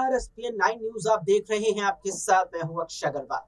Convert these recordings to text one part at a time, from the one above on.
नमस्कार, ESPN 9 news आप देख रहे हैं। आपके साथ मैं हूं अक्षय अग्रवाल।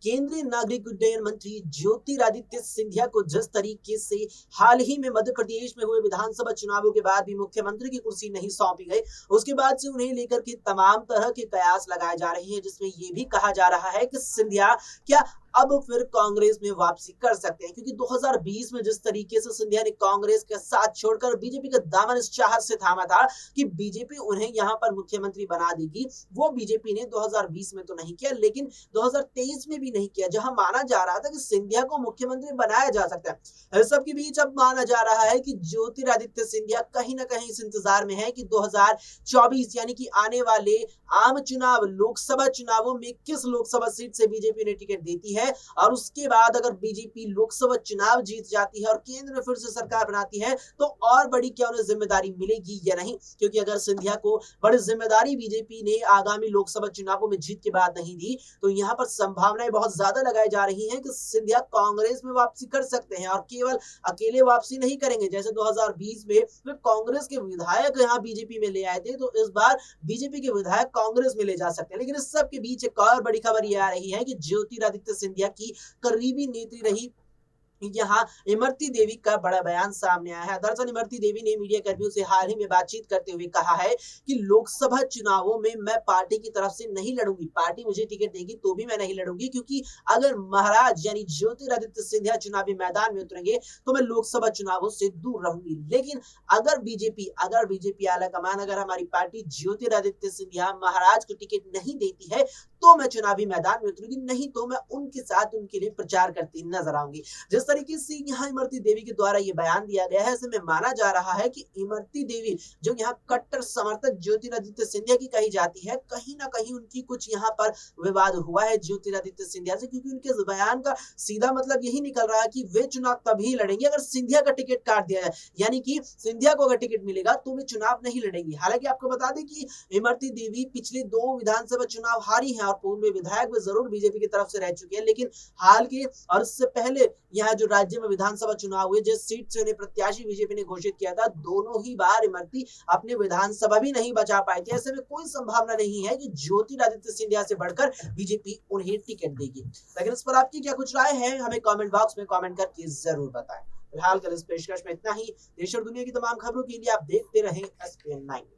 केंद्रीय नागरिक उड्डयन मंत्री ज्योतिरादित्य सिंधिया को जिस तरीके से हाल ही में मध्य प्रदेश में हुए विधानसभा चुनावों के बाद भी मुख्यमंत्री की कुर्सी नहीं सौंपी गई, उसके बाद से उन्हें लेकर के तमाम तरह के कयास लगाए जा रहे हैं, जिसमें ये भी कहा जा रहा है कि सिंधिया क्या अब फिर कांग्रेस में वापसी कर सकते हैं, क्योंकि 2020 में जिस तरीके से सिंधिया ने कांग्रेस के साथ छोड़कर बीजेपी का दामन इस चाहत से थामा था कि बीजेपी उन्हें यहां पर मुख्यमंत्री बना देगी, वो बीजेपी ने 2020 में तो नहीं किया, लेकिन 2023 में भी नहीं किया, जहां माना जा रहा था कि सिंधिया को मुख्यमंत्री बनाया जा सकता है। इस सब के बीच अब माना जा रहा है कि ज्योतिरादित्य सिंधिया कहीं ना कहीं इस इंतजार में है कि 2024 यानी कि आने वाले आम चुनाव, लोकसभा चुनावों में किस लोकसभा सीट से बीजेपी ने टिकट देती है, और उसके बाद अगर बीजेपी लोकसभा चुनाव जीत जाती है और केंद्र में फिर से सरकार बनाती है तो और बड़ी क्या उन्हें जिम्मेदारी मिलेगी या नहीं। क्योंकि अगर सिंधिया को बड़ी जिम्मेदारी बीजेपी ने आगामी लोकसभा चुनावों में जीत के बाद नहीं दी, तो यहाँ पर संभावनाएं बहुत ज्यादा लगाई जा रही हैं कि सिंधिया कांग्रेस में वापसी कर सकते हैं, और केवल अकेले वापसी नहीं करेंगे। जैसे 2020 में वे कांग्रेस के विधायक यहाँ बीजेपी में ले आए थे, तो इस बार बीजेपी के विधायक कांग्रेस में ले जा सकते हैं। लेकिन इस सब के बीच एक और बड़ी खबर यह आ रही है कि ज्योतिरादित्य सिंधिया की करीबी नेत्री रही यहाँ इमरती देवी का बड़ा बयान सामने आया है। दरअसल इमरती देवी ने मीडिया कर्मियों से हाल ही में बातचीत करते हुए कहा है कि लोकसभा चुनावों में मैं पार्टी की तरफ से नहीं लड़ूंगी, पार्टी मुझे टिकट देगी तो भी मैं नहीं लड़ूंगी, क्योंकि अगर महाराज यानी ज्योतिरादित्य सिंधिया चुनावी मैदान में उतरेंगे तो मैं लोकसभा चुनावों से दूर रहूंगी। लेकिन अगर बीजेपी आलाकमान, अगर हमारी पार्टी ज्योतिरादित्य सिंधिया महाराज को टिकट नहीं देती है तो मैं चुनावी मैदान में उतरूंगी, नहीं तो मैं उनके साथ उनके लिए प्रचार करती नजर आऊंगी। जिस तरीके से यहाँ इमरती देवी के द्वारा ये बयान दिया गया है, ऐसे में माना जा रहा है कि इमरती देवी जो यहाँ कट्टर समर्थक ज्योतिरादित्य सिंधिया की कही जाती है, कहीं ना कहीं उनकी कुछ यहाँ पर विवाद हुआ है ज्योतिरादित्य सिंधिया से, क्योंकि उनके इस बयान का सीधा मतलब यही निकल रहा है कि वे चुनाव तभी लड़ेंगे अगर सिंधिया का टिकट काट दिया जाए, यानी कि सिंधिया को अगर टिकट मिलेगा तो वे चुनाव नहीं लड़ेंगे। हालांकि आपको बता दें कि इमरती देवी पिछले 2 विधानसभा चुनाव हारी है और पूर्व में विधायक वे जरूर बीजेपी की तरफ से रह चुके हैं, लेकिन हाल के और इससे पहले यहाँ जो राज्य में विधानसभा चुनाव हुए, जिस सीट से उन्हें प्रत्याशी बीजेपी ने घोषित किया था, दोनों ही बार इमरती अपने विधानसभा भी नहीं बचा पाए थे। ऐसे में कोई संभावना नहीं है कि ज्योतिरादित्य सिंधिया से बढ़कर बीजेपी उन्हें टिकट देगी। लेकिन इस पर आपकी क्या कुछ राय है, हमें कमेंट बॉक्स में कमेंट करके जरूर बताएं। फिलहाल कल इस पेशकश में इतना ही। देश और दुनिया की तमाम खबरों के लिए आप देखते रहें एसपीएन 9।